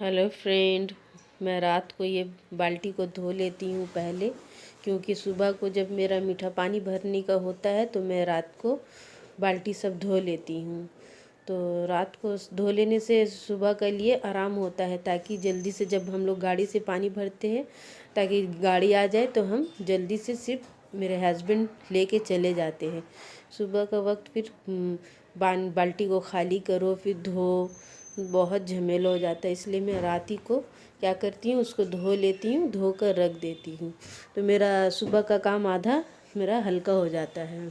Hello friend. मैं रात को ये बाल्टी को धो लेती हूँ पहले, क्योंकि सुबह को जब मेरा मीठा पानी भरने का होता है तो मैं रात को बाल्टी सब धो लेती हूँ। तो रात को धो लेने से सुबह के लिए आराम होता है, ताकि जल्दी से जब हम लोग गाड़ी से पानी भरते हैं, ताकि गाड़ी आ जाए तो हम जल्दी से सिर्फ मेरे हस्बैंड लेके चले जाते हैं। सुबह का वक्त फिर बाल्टी को खाली करो फिर धो, बहुत झमेला हो जाता है। इसलिए मैं रात ही को क्या करती हूँ, उसको धो लेती हूँ, धो कर रख देती हूँ। तो मेरा सुबह का काम आधा मेरा हल्का हो जाता है।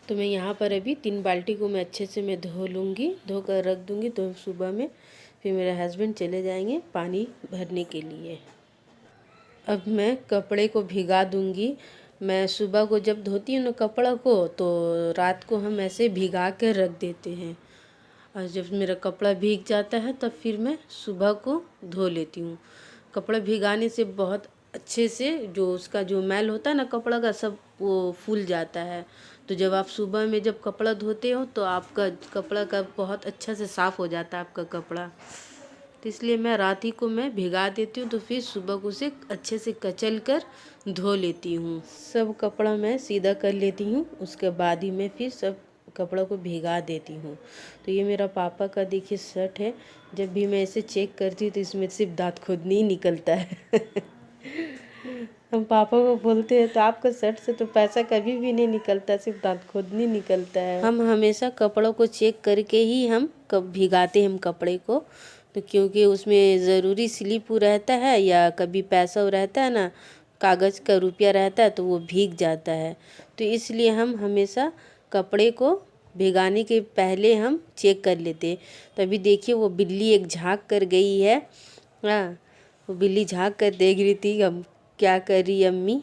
तो मैं यहाँ पर अभी 3 बाल्टी को मैं अच्छे से मैं धो लूँगी, धो कर रख दूँगी। तो सुबह में फिर मेरे हस्बैंड चले जाएंगे पानी भरने के लिए। अब मैं कपड़े को भिगा दूँगी। मैं सुबह को जब धोती हूँ ना कपड़ा को, तो रात को हम ऐसे भिगा कर रख देते हैं, और जब मेरा कपड़ा भीग जाता है तब फिर मैं सुबह को धो लेती हूँ। कपड़ा भिगाने से बहुत अच्छे से जो उसका जो मैल होता है ना कपड़ा का, सब वो फूल जाता है। तो जब आप सुबह में जब कपड़ा धोते हो तो आपका कपड़ा का बहुत अच्छा से साफ़ हो जाता है आपका कपड़ा। तो इसलिए मैं रात ही को मैं भिगा देती हूँ, तो फिर सुबह को उसे अच्छे से कचल कर धो लेती हूँ। सब कपड़ा मैं सीधा कर लेती हूँ, उसके बाद ही मैं फिर सब कपड़ा को भिगा देती हूँ। तो ये मेरा पापा का देखिए शर्ट है। जब भी मैं इसे चेक करती हूँ तो इसमें सिर्फ दांत खुद नहीं निकलता है। हम पापा को बोलते हैं तो आपका शर्ट से तो पैसा कभी भी नहीं निकलता, सिर्फ दांत खुद नहीं निकलता है। हम हमेशा कपड़ों को चेक करके ही हम कब भिगाते हैं हम कपड़े को, तो क्योंकि उसमें ज़रूरी स्लिप रहता है या कभी पैसा रहता है ना, कागज़ का रुपया रहता है तो वो भीग जाता है। तो इसलिए हम हमेशा कपड़े को भिगाने के पहले हम चेक कर लेते। तो अभी देखिए वो बिल्ली एक झाँक कर गई है। हाँ, वो बिल्ली झाँक कर देख रही थी हम क्या कर रही अम्मी।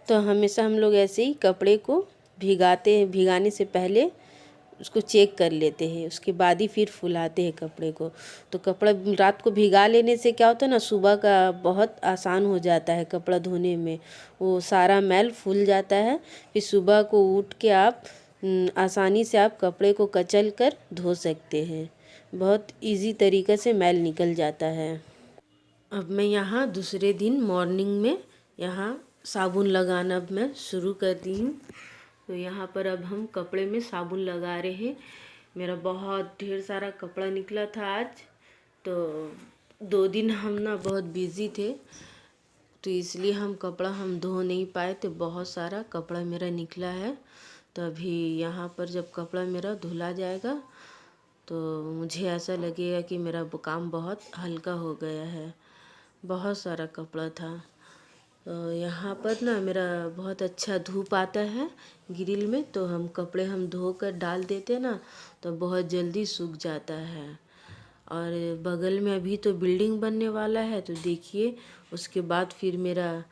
तो हमेशा हम लोग ऐसे ही कपड़े को भिगाते हैं, भिगाने से पहले उसको चेक कर लेते हैं, उसके बाद ही फिर फुलाते हैं कपड़े को। तो कपड़ा रात को भिगा लेने से क्या होता है ना, सुबह का बहुत आसान हो जाता है कपड़ा धोने में। वो सारा मैल फूल जाता है, फिर सुबह को उठ के आप आसानी से आप कपड़े को कचल कर धो सकते हैं। बहुत इजी तरीक़े से मैल निकल जाता है। अब मैं यहाँ दूसरे दिन मॉर्निंग में यहाँ साबुन लगाना अब मैं शुरू कर दी हूँ। तो यहाँ पर अब हम कपड़े में साबुन लगा रहे हैं। मेरा बहुत ढेर सारा कपड़ा निकला था आज, तो 2 दिन हम ना बहुत बिज़ी थे, तो इसलिए हम कपड़ा हम धो नहीं पाए। तो बहुत सारा कपड़ा मेरा निकला है। तो अभी यहाँ पर जब कपड़ा मेरा धुला जाएगा तो मुझे ऐसा लगेगा कि मेरा काम बहुत हल्का हो गया है। बहुत सारा कपड़ा था। तो यहाँ पर ना मेरा बहुत अच्छा धूप आता है ग्रिल में, तो हम कपड़े हम धो कर डाल देते ना तो बहुत जल्दी सूख जाता है। और बगल में अभी तो बिल्डिंग बनने वाला है, तो देखिए उसके बाद फिर मेरा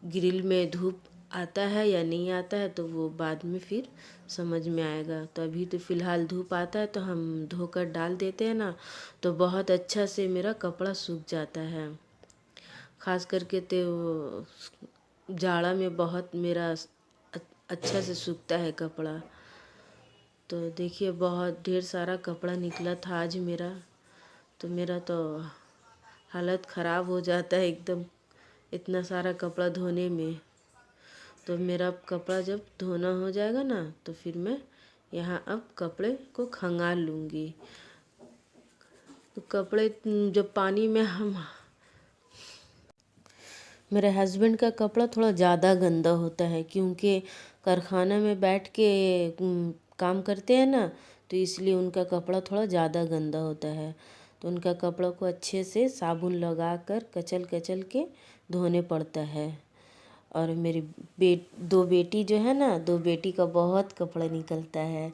ग्रिल में धूप आता है या नहीं आता है तो वो बाद में फिर समझ में आएगा। तो अभी तो फ़िलहाल धूप आता है तो हम धोकर डाल देते हैं ना, तो बहुत अच्छा से मेरा कपड़ा सूख जाता है। ख़ास करके तो जाड़ा में बहुत मेरा अच्छा से सूखता है कपड़ा। तो देखिए बहुत ढेर सारा कपड़ा निकला था आज मेरा, तो मेरा तो हालत ख़राब हो जाता है एकदम इतना सारा कपड़ा धोने में। तो मेरा कपड़ा जब धोना हो जाएगा ना तो फिर मैं यहाँ अब कपड़े को खंगाल लूँगी। तो कपड़े जब पानी में हम मेरे हस्बैंड का कपड़ा थोड़ा ज़्यादा गंदा होता है, क्योंकि कारखाना में बैठ के काम करते हैं ना, तो इसलिए उनका कपड़ा थोड़ा ज़्यादा गंदा होता है। तो उनका कपड़ा को अच्छे से साबुन लगा कर कचल कचल के धोने पड़ता है। और मेरी 2 बेटी जो है ना, 2 बेटी का बहुत कपड़ा निकलता है।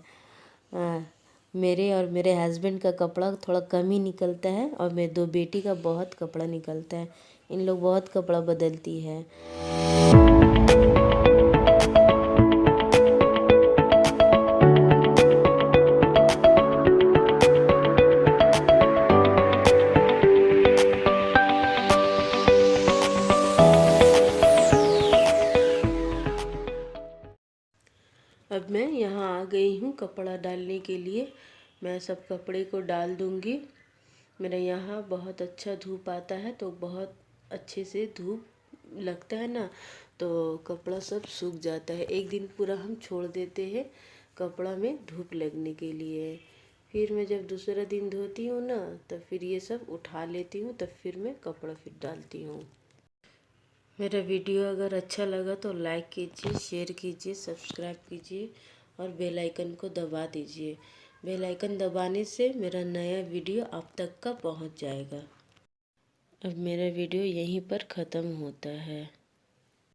मेरे और मेरे हस्बैंड का कपड़ा थोड़ा कम ही निकलता है, और मेरे 2 बेटी का बहुत कपड़ा निकलता है। इन लोग बहुत कपड़ा बदलती है। अब मैं यहाँ आ गई हूँ कपड़ा डालने के लिए। मैं सब कपड़े को डाल दूँगी। मेरे यहाँ बहुत अच्छा धूप आता है, तो बहुत अच्छे से धूप लगता है ना, तो कपड़ा सब सूख जाता है। एक दिन पूरा हम छोड़ देते हैं कपड़ा में धूप लगने के लिए। फिर मैं जब दूसरा दिन धोती हूँ ना, तब फिर ये सब उठा लेती हूँ, तब फिर मैं कपड़ा फिर डालती हूँ। मेरा वीडियो अगर अच्छा लगा तो लाइक कीजिए, शेयर कीजिए, सब्सक्राइब कीजिए और बेल आइकन को दबा दीजिए। बेल आइकन दबाने से मेरा नया वीडियो आप तक का पहुंच जाएगा। अब मेरा वीडियो यहीं पर ख़त्म होता है।